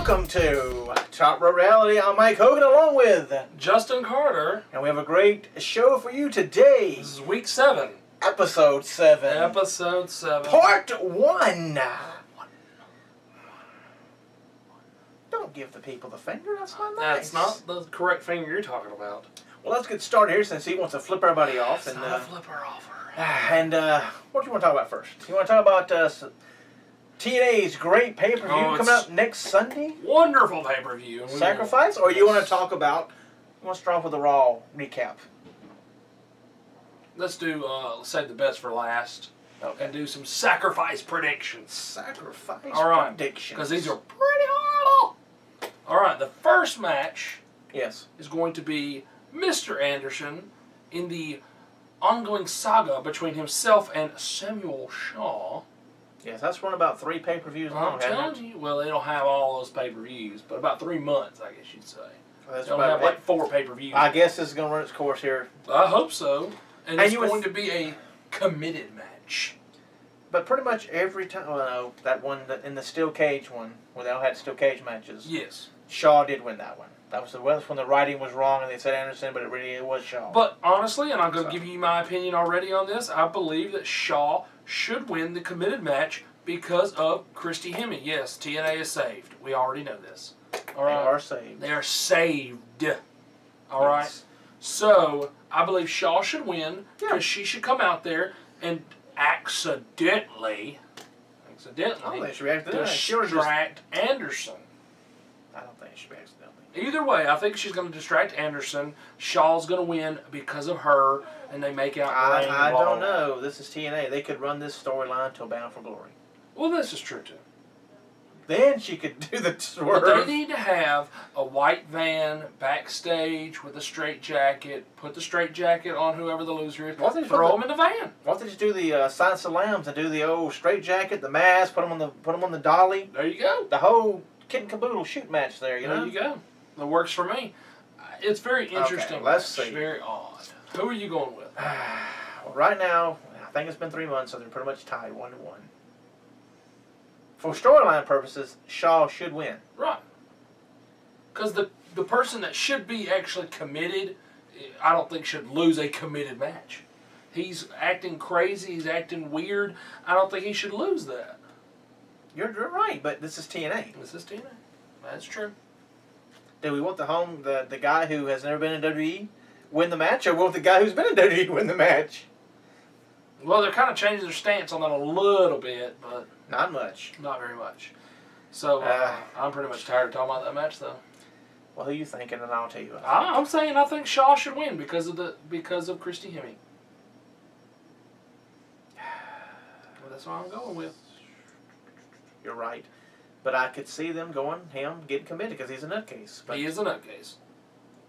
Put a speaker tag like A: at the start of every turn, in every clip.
A: Welcome to Top Rope Reality. I'm Mike Hogan along with
B: Justin Carter.
A: And we have a great show for you today.
B: This is week 7.
A: Episode 7.
B: Episode 7.
A: Part 1. Don't give the people the finger. That's not nice.
B: That's not the correct finger you're talking about.
A: Well, let's get started here since he wants to flip everybody off.
B: It's not a flipper offer.
A: And what do you want to talk about first? You want to talk about TNA's great pay-per-view coming up next Sunday?
B: Wonderful pay-per-view.
A: Sacrifice? Or you want to talk about, you want to start off with a Raw recap?
B: Let's do, save the best for last. Okay. And do some sacrifice predictions.
A: Sacrifice predictions.
B: Because these are pretty horrible. All right, the first match is going to be Mr. Anderson in the ongoing saga between himself and Samuel Shaw.
A: Yes, that's run about 3 pay-per-views long.
B: I'm telling you, well, they don't have all those pay-per-views, but about 3 months, I guess you'd say.
A: Well,
B: they don't have like 4 pay-per-views.
A: I guess this is going to run its course here.
B: I hope so. And it's going to be a committed match.
A: But pretty much every time, well, no, that one in the steel cage one, where they all had steel cage matches.
B: Yes.
A: Shaw did win that one. That was when the writing was wrong and they said Anderson, but it was Shaw.
B: But honestly, and I'm going to give you my opinion already on this, I believe that Shaw should win the committed match because of Christy Hemme. Yes, TNA is saved. We already know this. All right?
A: They are saved.
B: They are saved. All right? So, I believe Shaw should win because she should come out there and accidentally distract Anderson.
A: I don't think it should be accidentally.
B: Either way, I think she's going to distract Anderson. Shaw's going to win because of her, and they make out.
A: I don't know. This is TNA. They could run this storyline till Bound for Glory.
B: Well, this is true, too.
A: Then she could do the swerve.
B: But they need to have a white van backstage with a straight jacket. Put the straight jacket on whoever the loser is. Throw them in the van.
A: Why don't they just do the Silence of the Lambs and do the old straight jacket, the mask, put them on the dolly.
B: There you go.
A: The whole kit and caboodle shoot match there. You know.
B: There you go. That works for me. It's very interesting.
A: Okay, let's see.
B: Very odd. Who are you going with?
A: Well, right now, I think it's been 3 months, so they're pretty much tied 1-1. For storyline purposes, Shaw should win.
B: Right. Because the person that should be actually committed, I don't think should lose a committed match. He's acting crazy. He's acting weird. I don't think he should lose that.
A: You're right, but this is TNA.
B: This is TNA. That's true.
A: Do we want the guy who has never been in WWE win the match, or want the guy who's been in WWE win the match?
B: Well, they're kind of changing their stance on that a little bit, but
A: not much.
B: Not very much. So I'm pretty much tired of talking about that match, though.
A: Well, who are you thinking, and I'll tell you.
B: I'm saying I think Shaw should win because of Christy Hemme. Well, that's what I'm going with.
A: You're right. But I could see them getting committed because he's a nutcase. But
B: he is a nutcase.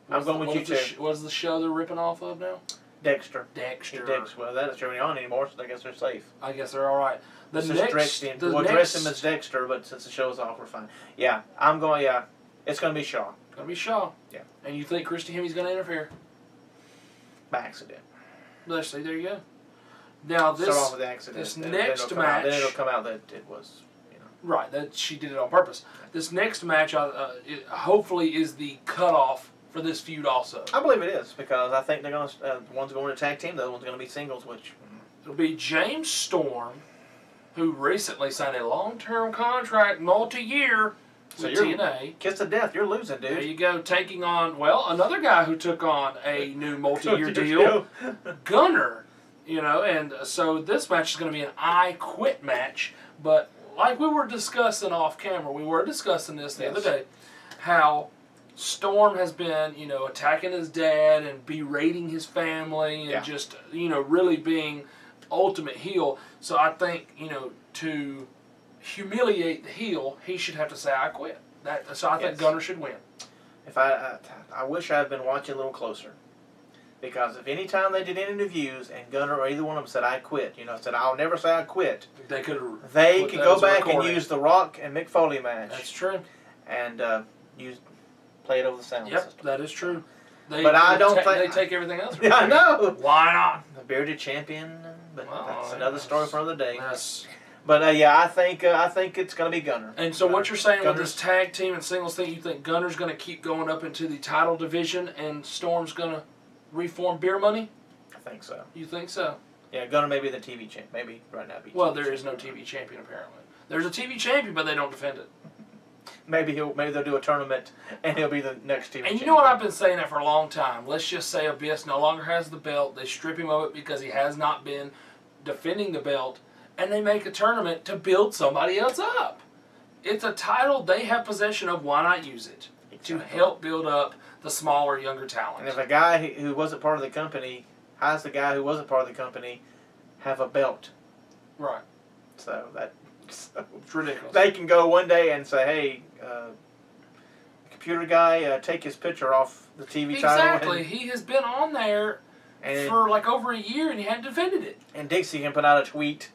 A: I'm going with you too.
B: What is the show they're ripping off of now?
A: Dexter.
B: Dexter.
A: Well, that is really on anymore, so I guess they're safe.
B: I guess they're all right.
A: We'll dress him as Dexter, but since the show's off, we're fine. Yeah, I'm going. Yeah, it's going to be Shaw.
B: It's going to be Shaw.
A: Yeah.
B: And you think Christy Hemme's going to interfere?
A: By accident.
B: Let's see. There you go. Now this.
A: Start off with the accident.
B: This next match.
A: Then it'll come out that it was.
B: Right, that she did it on purpose. This next match, hopefully, is the cutoff for this feud. Also,
A: I believe it is because I think they're going to one's going to tag team, the other one's going to be singles. Which
B: it'll be James Storm, who recently signed a long-term contract, multi-year with TNA.
A: Kiss of death, you're losing, dude.
B: There you go, taking on another guy who took on a new multi-year deal, Gunner. You know, and so this match is going to be an I Quit match, but. Like we were discussing off camera, we were discussing this the other day, how Storm has been, attacking his dad and berating his family and just, really being ultimate heel. So I think, to humiliate the heel, he should have to say, I quit. So I think Gunner should win.
A: If I wish I had been watching a little closer. Because if any time they did interviews and Gunner or either one of them said, I quit, said, I'll never say I quit. They could go back and use the Rock and Mick Foley match.
B: That's true.
A: And play it over the sound system.
B: Yep, that is true.
A: But I don't think...
B: They take everything else.
A: Yeah, I know.
B: Why not?
A: The bearded champion, but that's another story for another day. But yeah, I think it's going to be Gunner.
B: And so what you're saying with this tag team and singles thing, you think Gunner's going to keep going up into the title division, and Storm's going to reform Beer Money?
A: I think so.
B: You think so?
A: Yeah, Gunner may be the TV champ. Maybe right now be.
B: Well, there is no TV champion apparently. There's a TV champion, but they don't defend it.
A: Maybe they'll do a tournament, and he'll be the next TV.
B: And you know what, I've been saying that for a long time. Let's just say Abyss no longer has the belt. They strip him of it because he has not been defending the belt, and they make a tournament to build somebody else up. It's a title they have possession of. Why not use it to help build up the smaller, younger talent?
A: And if a guy who wasn't part of the company has the guy who wasn't part of the company have a belt,
B: right?
A: So it's
B: ridiculous.
A: They can go one day and say, "Hey, computer guy, take his picture off the TV title."
B: Exactly. He has been on there for like over a year, and he hadn't defended it.
A: And Dixie can put out a tweet.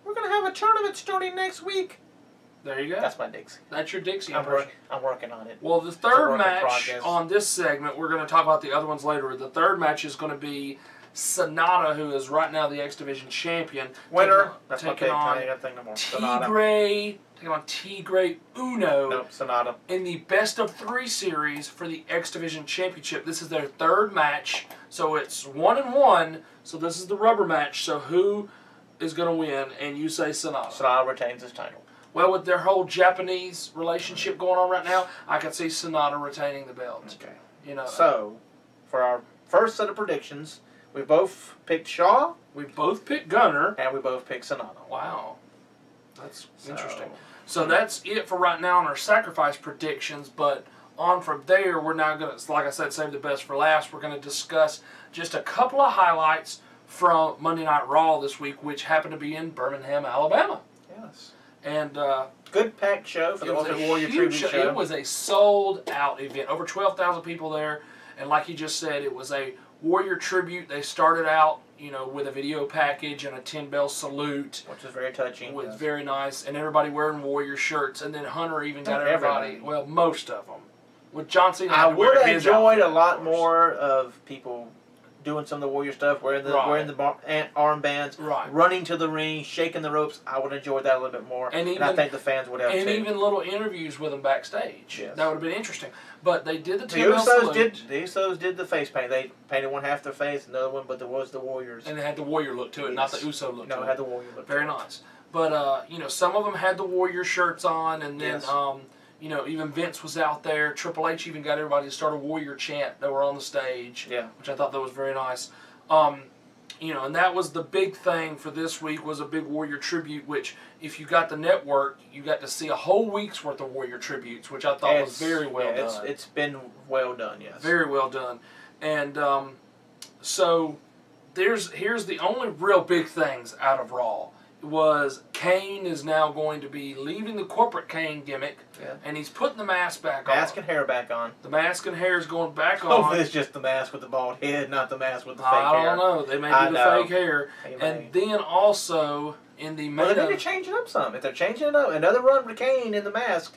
A: We're gonna have a tournament starting next week.
B: There you go.
A: That's my Dixie.
B: That's your Dixie.
A: I'm working on it.
B: Well, the third match on this segment, we're going to talk about the other ones later. The third match is going to be Sonata, who is right now the X Division champion.
A: Winner. That's my pick.
B: Tigray. Taking on Tigray Uno.
A: Nope, Sonata.
B: In the best of 3 series for the X Division championship. This is their third match. So it's 1-1. So this is the rubber match. So who is going to win? And you say Sonata.
A: Sonata retains his title.
B: Well, with their whole Japanese relationship going on right now, I could see Sonata retaining the belt.
A: Okay.
B: You know.
A: So, for our first set of predictions, we both picked Shaw.
B: We both picked Gunner.
A: And we both picked Sonata.
B: Wow. That's interesting. So that's it for right now on our sacrifice predictions, but on from there, we're now going to, like I said, save the best for last. We're going to discuss just a couple of highlights from Monday Night Raw this week, which happened to be in Birmingham, Alabama.
A: Yes.
B: And
A: good packed show for the Ultimate Warrior Tribute show.
B: It was a sold-out event. Over 12,000 people there. And like you just said, it was a Warrior Tribute. They started out, you know, with a video package and a 10-bell salute.
A: Which was very touching.
B: It was very nice. And everybody wearing Warrior shirts. And then Hunter even got everybody. Well, most of them. With John Cena,
A: I would have enjoyed a lot more of people doing some of the Warrior stuff, wearing the armbands, running to the ring, shaking the ropes. I would have enjoyed that a little bit more, and I think the fans would have too.
B: And even little interviews with them backstage.
A: Yes.
B: That would have been interesting. But they did the
A: The Usos did the face paint. They painted one half their face, another one, but there was the Warriors.
B: And it had the Warrior look to it, not the Uso look to it.
A: No, it had the Warrior look to it.
B: Very nice. But, you know, some of them had the Warrior shirts on, and then... you know, even Vince was out there. Triple H even got everybody to start a Warrior chant that were on the stage, which I thought that was very nice. You know, and that was the big thing for this week, was a big Warrior tribute, which if you got the network, you got to see a whole week's worth of Warrior tributes, which I thought was very well done.
A: It's been well done, yes.
B: Very well done. And so here's the only real big things out of Raw. Was Kane is now going to be leaving the corporate Kane gimmick, and he's putting the mask back on.
A: Mask and hair back on.
B: The mask and hair is going back on.
A: Hopefully it's just the mask with the bald head, not the mask with the fake hair.
B: I don't know. They may do the fake hair. And then also in the main...
A: Well, they need to change it up some. If they're changing it up, another run for Kane in the mask.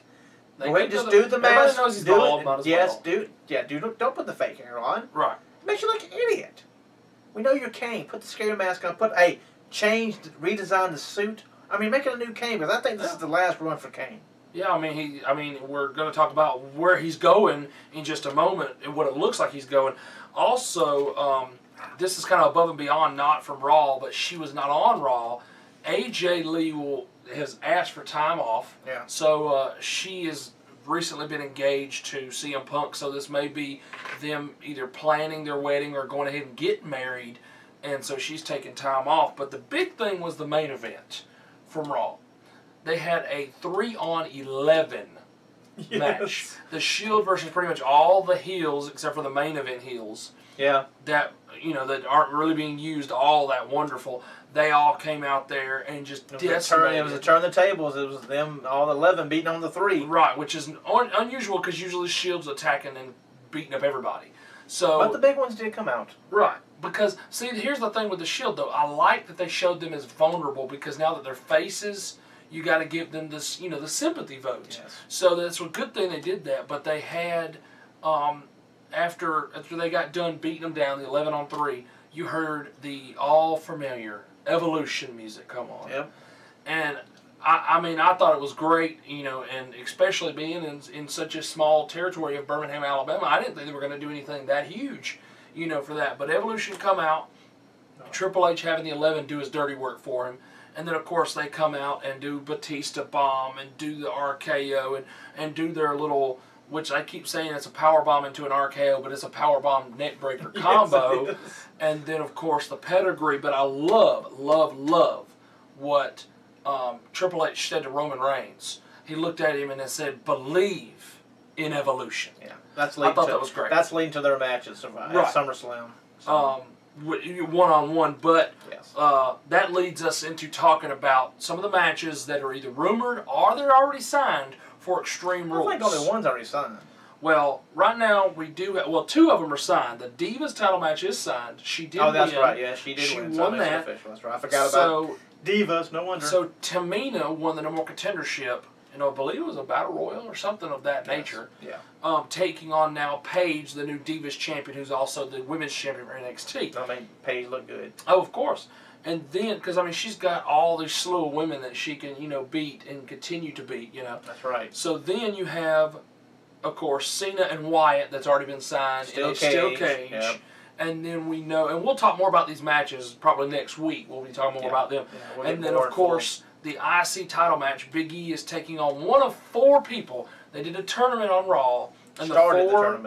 A: Go ahead, just do the mask.
B: Everybody knows he's bald, might as well.
A: Don't put the fake hair on.
B: Right.
A: It makes you look an idiot. We know you're Kane. Put the scary mask on. Redesign the suit. I mean, make it a new Kane, because I think this is the last run for Kane.
B: Yeah, I mean, we're going to talk about where he's going in just a moment and what it looks like he's going. Also, this is kind of above and beyond, not from Raw, but she was not on Raw. AJ Lee has asked for time off.
A: Yeah.
B: So she has recently been engaged to CM Punk, so this may be them either planning their wedding or going ahead and getting married. And so she's taking time off. But the big thing was the main event from Raw. They had a 3-on-11 match. The Shield versus pretty much all the heels, except for the main event heels.
A: Yeah.
B: That, you know, that aren't really being used all that wonderful. They all came out there and just decimated.
A: It was a turn the tables. It was them, all 11, beating on the 3.
B: Right, which is unusual because usually Shield's attacking and beating up everybody. So,
A: but the big ones did come out.
B: Right. Because, see, here's the thing with the Shield, though. I like that they showed them as vulnerable, because now that they're faces, you got to give them this, you know, the sympathy vote.
A: Yes.
B: So that's a good thing they did that. But they had, after they got done beating them down, the 11-on-3, you heard the all familiar Evolution music come on.
A: Yep.
B: And I mean, I thought it was great, you know, and especially being in such a small territory of Birmingham, Alabama, I didn't think they were going to do anything that huge, you know, for that. But Evolution come out, Triple H having the 11 do his dirty work for him. And then, of course, they come out and do Batista Bomb and do the RKO and do their little, which I keep saying it's a power bomb into an RKO, but it's a power bomb neck breaker combo. Yes, and then, of course, the pedigree. But I love, love, love what Triple H said to Roman Reigns. He looked at him and said, "Believe in Evolution."
A: Yeah,
B: I thought that was great.
A: That's leading to their matches at SummerSlam. So.
B: One-on-one, but
A: yes.
B: That leads us into talking about some of the matches that are either rumored or they're already signed for Extreme Rules.
A: I think only one's already signed.
B: Well, right now we do have, well, 2 of them are signed. The Divas title match is signed. She did win.
A: Oh, that's right. Yeah, she did win.
B: She won that.
A: Official. That's right. I forgot about Divas. No wonder.
B: So Tamina won the number 1 contendership. You know, I believe it was a Battle Royal or something of that nature.
A: Yeah.
B: Taking on now Paige, the new Divas champion, who's also the women's champion for NXT.
A: I mean, Paige looked good.
B: Oh, of course. And then, because, I mean, she's got all these slew of women that she can, you know, beat and continue to beat, you know.
A: That's right.
B: So then you have, of course, Cena and Wyatt that's already been signed.
A: Steel
B: Cage.
A: Yep.
B: And then we know, and we'll talk more about these matches probably next week. We'll be talking more about them.
A: Yeah, we'll
B: and then, of course, the IC title match, Big E is taking on one of 4 people. They did a tournament on Raw. And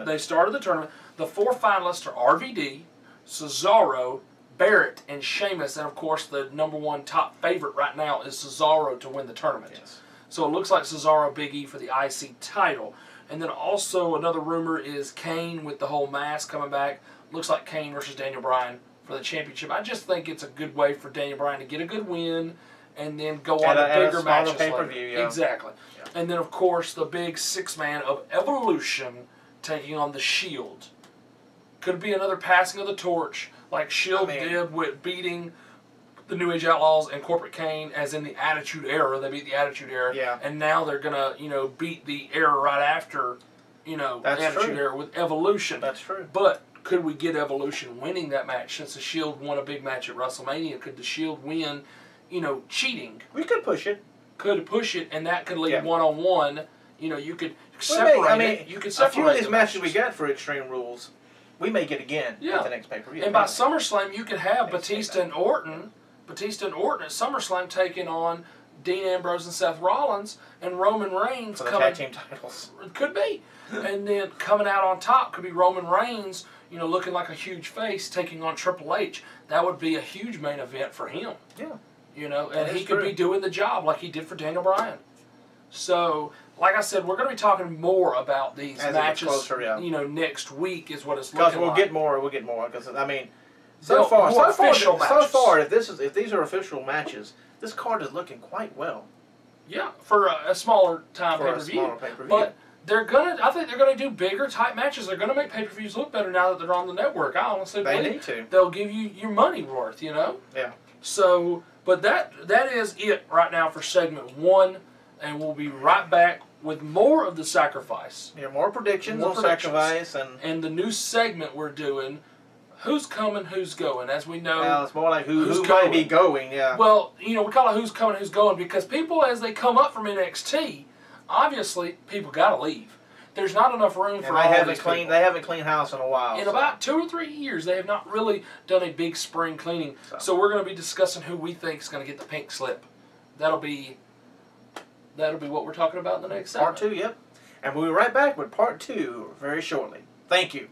B: they started the tournament. The 4 finalists are RVD, Cesaro, Barrett, and Sheamus. And, of course, the number 1 top favorite right now is Cesaro to win the tournament.
A: Yes.
B: So it looks like Cesaro, Big E for the IC title. And then also another rumor is Kane with the whole mask coming back. Looks like Kane versus Daniel Bryan for the championship. I just think it's a good way for Daniel Bryan to get a good win and then go on to bigger matches later.
A: Yeah.
B: Exactly. Yeah. And then, of course, the big 6-man of Evolution taking on the Shield. Could be another passing of the torch like Shield did with beating the New Age Outlaws and Corporate Kane, as in the Attitude Era. They beat the Attitude Era.
A: Yeah.
B: And now they're going to, you know, beat the era right after, you know, the Attitude Era with Evolution.
A: That's true.
B: But could we get Evolution winning that match? Since the Shield won a big match at WrestleMania, could the Shield win, you know, cheating?
A: We could push it.
B: Could push it, and that could lead one-on-one. You know, you could separate it. You could separate
A: a few of these matches we got for Extreme Rules, we may get again at the next pay-per-view.
B: And by SummerSlam, you could have Batista and Orton at SummerSlam taking on Dean Ambrose and Seth Rollins, and Roman Reigns
A: for the tag team titles.
B: Could be. And then coming out on top could be Roman Reigns, you know, looking like a huge face, taking on Triple H. That would be a huge main event for him.
A: Yeah.
B: You know, and he could be doing the job like he did for Daniel Bryan. So, like I said, we're going to be talking more about these matches.
A: Closer,
B: you know, next week is what it's looking like.
A: Because we'll get more. Because I mean, so far, if these are official matches, this card is looking quite well.
B: Yeah, for a smaller time pay-per-view. But I think they're gonna do bigger type matches. They're gonna make pay-per-views look better now that they're on the network. I honestly believe
A: they need to.
B: They'll give you your money worth, you know.
A: Yeah.
B: So, but that is it right now for segment 1, and we'll be right back with more of the sacrifice.
A: Yeah, more predictions on sacrifice
B: and the new segment we're doing. Who's coming, who's going? As we know,
A: well, it's more like who might be going. Yeah.
B: Well, you know, we call it who's coming, who's going, because people, as they come up from NXT, obviously people got to leave. There's not enough room for all these people.
A: They haven't cleaned house in a while.
B: In about 2 or 3 years, they have not really done a big spring cleaning. So we're going to be discussing who we think is going to get the pink slip. That'll be what we're talking about in the next segment.
A: Part 2, yep. And we'll be right back with Part 2 very shortly. Thank you.